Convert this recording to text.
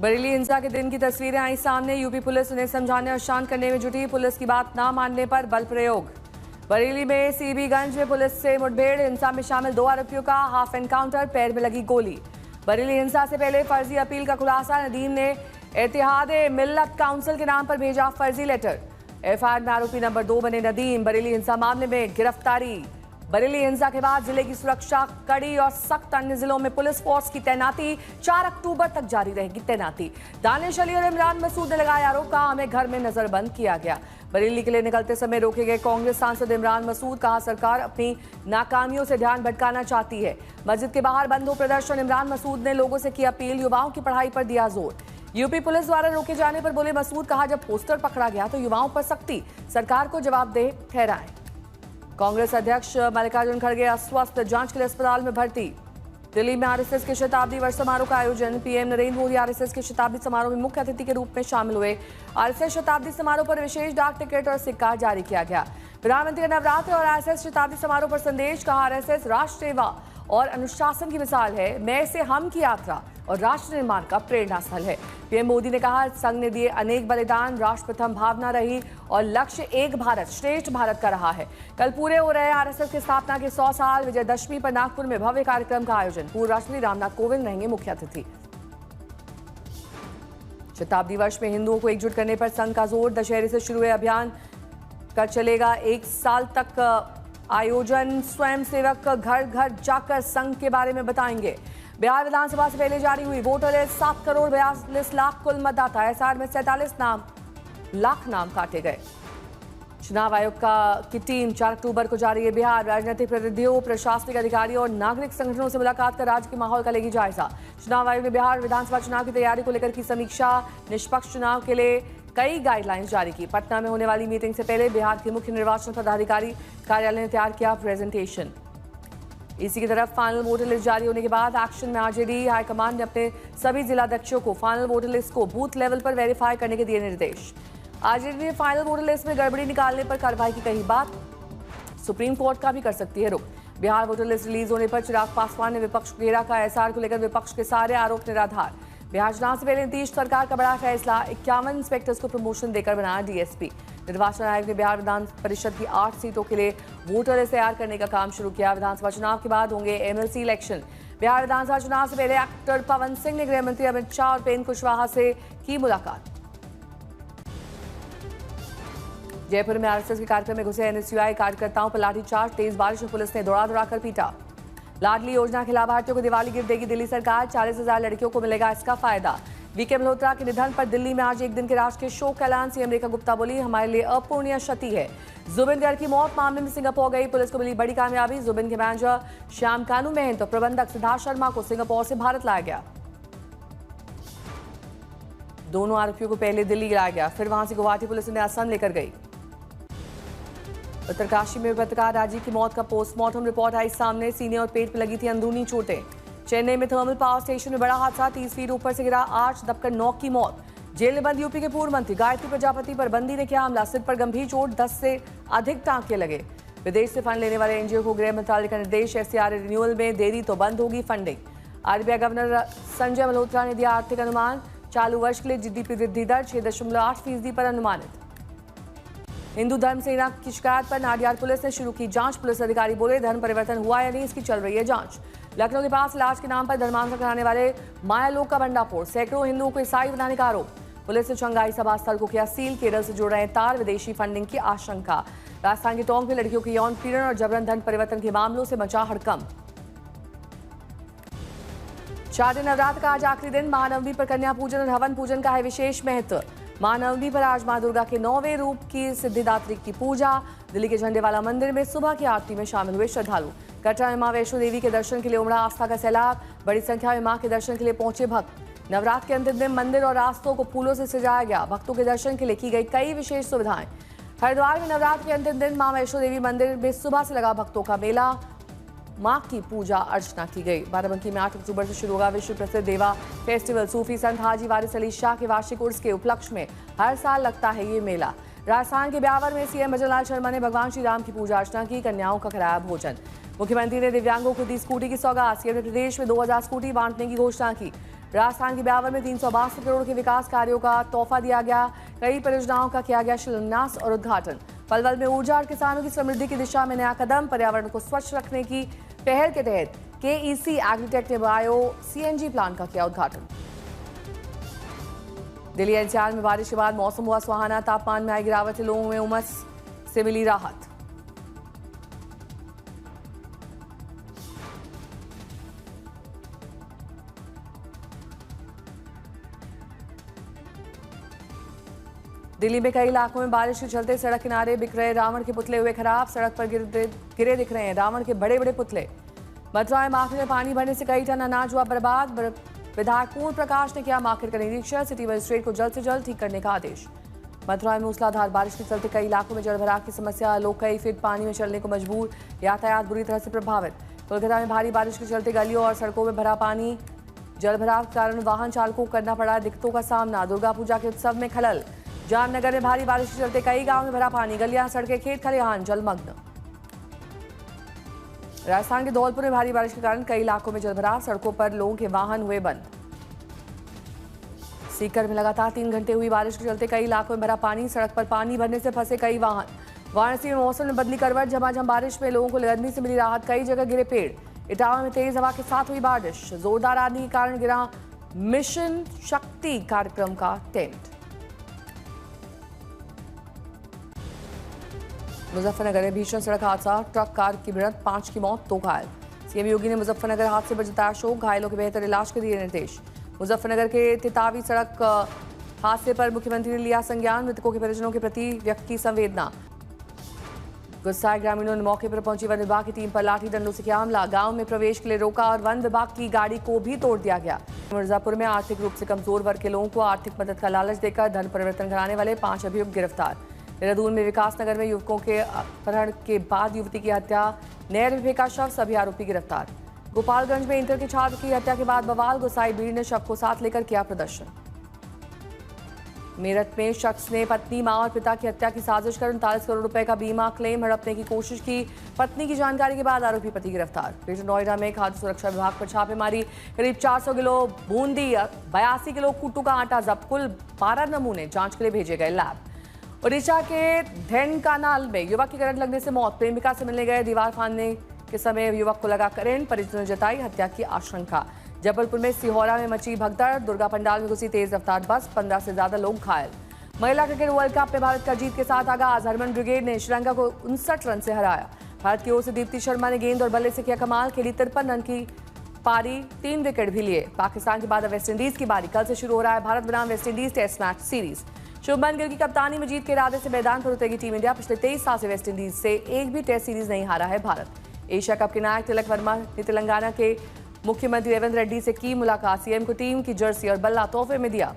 बरेली हिंसा के दिन की तस्वीरें आई सामने। यूपी पुलिस उन्हें समझाने और शांत करने में जुटी। पुलिस की बात ना मानने पर बल प्रयोग। बरेली में सीबीगंज में पुलिस से मुठभेड़, हिंसा में शामिल 2 आरोपियों का हाफ एनकाउंटर, पैर में लगी गोली। बरेली हिंसा से पहले फर्जी अपील का खुलासा। नदीम ने इत्तेहाद मिल्लत काउंसिल के नाम पर भेजा फर्जी लेटर। एफआईआर में आरोपी नंबर 2 बने नदीम। बरेली हिंसा मामले में गिरफ्तारी। बरेली हिंसा के बाद जिले की सुरक्षा कड़ी और सख्त। अन्य जिलों में पुलिस फोर्स की तैनाती 4 अक्टूबर तक जारी रहेगी तैनाती। दानिश अली और इमरान मसूद ने लगाया आरोप, कहा हमें घर में नजरबंद किया गया। बरेली के लिए निकलते समय रोके गए कांग्रेस सांसद इमरान मसूद, कहा सरकार अपनी नाकामियों से ध्यान भटकाना चाहती है। मस्जिद के बाहर बंद हो प्रदर्शन। इमरान मसूद ने लोगों से की अपील, युवाओं की पढ़ाई पर दिया जोर। यूपी पुलिस द्वारा रोके जाने पर बोले मसूद, कहा जब पोस्टर पकड़ा गया तो युवाओं पर सख्ती, सरकार को जवाबदेह ठहराएं। कांग्रेस अध्यक्ष मल्लिकार्जुन खड़गे अस्वस्थ, जांच के लिए अस्पताल में भर्ती। दिल्ली में आरएसएस के शताब्दी वर्ष समारोह का आयोजन। पीएम नरेंद्र मोदी आरएसएस के शताब्दी समारोह में मुख्य अतिथि के रूप में शामिल हुए। आरएसएस शताब्दी समारोह पर विशेष डाक टिकट और सिक्का जारी किया गया। प्रधानमंत्री का नवरात्र और आरएसएस शताब्दी समारोह पर संदेश, कहा आरएसएस राष्ट्र सेवा और अनुशासन की मिसाल है। मैं से हम की यात्रा और राष्ट्र निर्माण का प्रेरणा स्थल है। पीएम मोदी ने कहा संघ ने दिए अनेक बलिदान, राष्ट्र प्रथम भावना रही और लक्ष्य एक भारत श्रेष्ठ भारत का रहा है। कल पूरे हो रहे आरएसएस की स्थापना के 100 साल। विजयदशमी पर नागपुर में भव्य कार्यक्रम का आयोजन। पूर्व राष्ट्रपति रामनाथ कोविंद रहेंगे मुख्य अतिथि। शताब्दी वर्ष में हिंदुओं को एकजुट करने पर संघ का जोर। दशहरे से शुरू हुए अभियान का चलेगा 1 साल तक आयोजन। स्वयंसेवक घर घर जाकर संघ के बारे में बताएंगे। बिहार विधानसभा से पहले जारी हुई वोटर लिस्ट। 7 करोड़ 42 लाख कुल मतदाता। एसआर में 47 लाख नाम काटे गए। चुनाव आयोग की टीम 4 अक्टूबर को जा रही है बिहार। राजनीतिक प्रतिनिधियों, प्रशासनिक अधिकारियों और नागरिक संगठनों से मुलाकात कर राज्य के माहौल का लेगी जायजा। चुनाव आयोग ने बिहार विधानसभा चुनाव की तैयारी को लेकर की समीक्षा। निष्पक्ष चुनाव के लिए कई गाइडलाइंस जारी की। पटना में होने वाली मीटिंग से पहले बिहार के मुख्य निर्वाचन पदाधिकारी कार्यालय ने तैयार किया प्रेजेंटेशन। इसी की तरफ फाइनल वोटर लिस्ट जारी होने के बाद एक्शन में आरजेडी हाईकमान ने अपने सभी जिलाध्यक्षों को फाइनल वोटर लिस्ट को बूथ लेवल पर वेरीफाई करने के दिए निर्देश। आरजेडी ने फाइनल वोटर लिस्ट में गड़बड़ी निकालने पर कार्रवाई की कही बात। सुप्रीम कोर्ट का भी कर सकती है रुख। बिहार वोटर लिस्ट रिलीज होने पर चिराग पासवान ने विपक्ष को घेरा। का एसआर को लेकर विपक्ष के सारे आरोप निराधार। बिहार चुनाव से पहले नीतीश सरकार का बड़ा फैसला। 51 इंस्पेक्टर्स को प्रमोशन देकर बनाया डीएसपी। निर्वाचन आयोग ने बिहार विधान परिषद की 8 सीटों के लिए वोटर लिस्ट तैयार करने का काम शुरू किया। विधानसभा चुनाव के बाद होंगे एमएलसी इलेक्शन। बिहार विधानसभा चुनाव से पहले एक्टर पवन सिंह ने गृह मंत्री अमित शाह और उपेंद्र कुशवाहा से की मुलाकात। जयपुर में आरएसएस के कार्यक्रम में घुसे एनएसयूआई कार्यकर्ताओं पर लाठीचार्ज। तेज बारिश में पुलिस ने दौड़ा कर पीटा। लाडली योजना के लाभार्थियों को दिवाली गिफ्ट देगी दिल्ली सरकार। 40,000 लड़कियों को मिलेगा इसका फायदा। वीके मल्होत्रा के निधन पर दिल्ली में आज एक दिन के राजकीय शोक का ऐलान। सीएम रेखा गुप्ता बोली, हमारे लिए अपूर्णीय क्षति है। जुबिन गर्ग की मौत मामले में सिंगापुर गई पुलिस को मिली बड़ी कामयाबी। जुबिन के मैनेजर श्याम कानू महंत और प्रबंधक सिद्धार्थ शर्मा को सिंगापुर से भारत लाया गया। दोनों आरोपियों को पहले दिल्ली लाया गया, फिर वहां से गुवाहाटी पुलिस ने असम लेकर गई। उत्तरकाशी में पत्रकार राजीव की मौत का पोस्टमार्टम रिपोर्ट आई सामने। सीने और पेट पर लगी थी अंदरूनी चोटें। चेन्नई में थर्मल पावर स्टेशन में बड़ा हादसा। 30 फीट ऊपर से गिरा आर्च, दबकर 9 की मौत। जेल में बंद यूपी के पूर्व मंत्री गायत्री प्रजापति पर बंदी ने किया हमला। सिर पर गंभीर चोट, 10 से अधिक टांके लगे। विदेश से फंड लेने वाले एनजीओ को गृह मंत्रालय का निर्देश। एससीआर रिन्यूअल में देरी तो बंद होगी funding. RBI governor Sanjay Malhotra ने दिया आर्थिक अनुमान। चालू वर्ष के लिए जीडीपी वृद्धि दर 6.8% पर अनुमानित। हिंदू धर्म सेना की शिकायत पर नाडियाड पुलिस ने शुरू की जांच। पुलिस अधिकारी बोले धर्म परिवर्तन हुआ या नहीं, इसकी चल रही है जांच। लखनऊ के पास इलाज के नाम पर धर्मांतरण कराने वाले मायालोक का भंडाफोड़। सैकड़ों हिंदुओं को ईसाई बनाने का आरोप। पुलिस ने शंघाई सभा स्थल को किया सील। केरल से जुड़ रहे तार, विदेशी फंडिंग की आशंका। राजस्थान के टोंक में लड़कियों के यौन पीड़न और जबरन धन परिवर्तन के मामलों से मचा हड़कंप। 4 दिन नवरात्र का आज आखिरी दिन। महानवमी पर कन्या पूजन और हवन पूजन का है विशेष महत्व। महानवमी पर आज मां दुर्गा के 9वें रूप की सिद्धिदात्री की पूजा। दिल्ली के झंडेवाला मंदिर में सुबह की आरती में शामिल हुए श्रद्धालु। कटरा में मां वैष्णो देवी के दर्शन के लिए उमड़ा आस्था का सैलाब। बड़ी संख्या में मां के दर्शन के लिए पहुंचे भक्त। नवरात्र के अंतिम दिन मंदिर और रास्तों को फूलों से सजाया गया। भक्तों के दर्शन के लिए की गई कई विशेष सुविधाएं। हरिद्वार में नवरात्र के अंतिम दिन मां वैष्णो देवी मंदिर में सुबह से लगा भक्तों का मेला। मां की पूजा अर्चना की गई। बाराबंकी में 8 अक्टूबर से शुरू होगा विश्व प्रसिद्ध देवा फेस्टिवल। सूफी संत हाजी वारिस अली शाह के वार्षिक उर्स के उपलक्ष्य में हर साल लगता है ये मेला। राजस्थान के ब्यावर में सीएम भजनलाल शर्मा ने भगवान श्री राम की पूजा अर्चना की। कन्याओं का कराया भोजन। मुख्यमंत्री ने दिव्यांगों को दी स्कूटी की सौगात। सीएम ने प्रदेश में 2000 स्कूटी बांटने की घोषणा की। राजस्थान के ब्यावर में 362 करोड़ के विकास कार्यों का तोहफा दिया गया। कई परियोजनाओं का किया गया शिलान्यास और उद्घाटन। पलवल में ऊर्जा और किसानों की समृद्धि की दिशा में नया कदम। पर्यावरण को स्वच्छ रखने की पहल के तहत केईसी एग्रीटेक ने बायो सीएनजी प्लांट का किया उद्घाटन। दिल्ली एनसीआर में बारिश के बाद मौसम हुआ सुहाना। तापमान में आई गिरावट से लोगों में उमस से मिली राहत। दिल्ली में कई इलाकों में बारिश के चलते सड़क किनारे बिक रहे रावण के पुतले हुए खराब। सड़क पर गिरे दिख रहे हैं रावण के बड़े बड़े पुतले। मथुरा में मार्केट में पानी भरने से कई टन अनाज हुआ बर्बाद। विधायक पूर्ण प्रकाश ने किया मार्केट का निरीक्षण। सिटी मजिस्ट्रेट को जल्द से जल्द ठीक करने का आदेश। मथुरा में मूसलाधार बारिश के चलते कई इलाकों में जलभराव की समस्या। लोग कई फीट पानी में चलने को मजबूर। यातायात बुरी तरह से प्रभावित। कोलकाता में भारी बारिश के चलते गलियों और सड़कों में भरा पानी। जलभराव के कारण वाहन चालकों को करना पड़ा दिक्कतों का सामना। दुर्गा पूजा के उत्सव में खलल। जामनगर में भारी बारिश के चलते कई गांव में भरा पानी। गलियां, सड़कें, खेत खलिहान जलमग्न। राजस्थान के धौलपुर में भारी बारिश के कारण कई इलाकों में जलभराव। सड़कों पर लोगों के वाहन हुए बंद। सीकर में लगातार 3 घंटे हुई बारिश के चलते कई इलाकों में भरा पानी। सड़क पर पानी भरने से फंसे कई वाहन। वाराणसी में मौसम ने बदली करवट। झमाझम बारिश में लोगों को गर्मी से मिली राहत। कई जगह गिरे पेड़। इटावा में तेज हवा के साथ हुई बारिश। जोरदार आंधी के कारण गिरा मिशन शक्ति कार्यक्रम का टेंट। मुजफ्फरनगर में भीषण सड़क हादसा। ट्रक कार की भिड़ंत, 5 की मौत, 2 घायल। सीएम योगी ने मुजफ्फरनगर हादसे पर जताया शोक। घायलों के बेहतर इलाज के दिए निर्देश। मुजफ्फरनगर के तितावी सड़क हादसे पर मुख्यमंत्री ने लिया संज्ञान। मृतकों के परिजनों के प्रति व्यक्त की संवेदना। गुस्साए ग्रामीणों ने मौके पर पहुंची वन विभाग की टीम पर लाठी डंडों से किया हमला। गांव में प्रवेश के लिए रोका और वन विभाग की गाड़ी को भी तोड़ दिया गया। मिर्जापुर में आर्थिक रूप से कमजोर वर्ग के लोगों को आर्थिक मदद का लालच देकर धन परिवर्तन कराने वाले 5 अभियुक्त गिरफ्तार। देहरादून में विकासनगर में युवकों के अपहरण के बाद युवती की हत्या, नहर में फेंका शव, सभी आरोपी गिरफ्तार। गोपालगंज में इंटर के छात्र की हत्या के बाद बवाल। गुस्साई भीड़ ने शव को साथ लेकर किया प्रदर्शन। मेरठ में शख्स ने पत्नी, मां और पिता की हत्या की साजिश कर 39 करोड़ रुपए का बीमा क्लेम हड़पने की कोशिश की। पत्नी की जानकारी के बाद आरोपी पति गिरफ्तार। ग्रेटर नोएडा में खाद्य सुरक्षा विभाग पर छापेमारी। करीब 400 किलो बूंदी, 82 किलो कुट्टू का आटा जब्त। कुल 12 नमूने जांच के लिए भेजे गए लैब। ओडिशा के ढेनकानाल में युवक की करंट लगने से मौत। प्रेमिका से मिलने गए, दीवार फांदने के समय युवक को लगा करंट। परिजनों ने जताई हत्या की आशंका। जबलपुर में सिहोरा में मची भगदड़। दुर्गा पंडाल में घुसी तेज रफ्तार बस, 15 से ज्यादा लोग घायल। महिला क्रिकेट वर्ल्ड कप में भारत का जीत के साथ आगाज। हरमन ब्रिगेड ने श्रीलंका को 59 रन से हराया। भारत की ओर से दीप्ति शर्मा ने गेंद और बल्ले से किया कमाल। खेली 53 रन की पारी, 3 विकेट भी लिए। पाकिस्तान के बाद अब वेस्टइंडीज की बारी। कल से शुरू हो रहा है भारत बनाम West Indies test match series. Shubman Gill की कप्तानी में जीत के इरादे से मैदान पर उतरेगी टीम इंडिया। पिछले 23 साल से वेस्टइंडीज से एक भी टेस्ट सीरीज नहीं हारा है भारत। एशिया कप के नायक तिलक वर्मा ने तेलंगाना के मुख्यमंत्री रेवंत रेड्डी से की मुलाकात। सीएम को टीम की जर्सी और बल्ला तोहफे में दिया।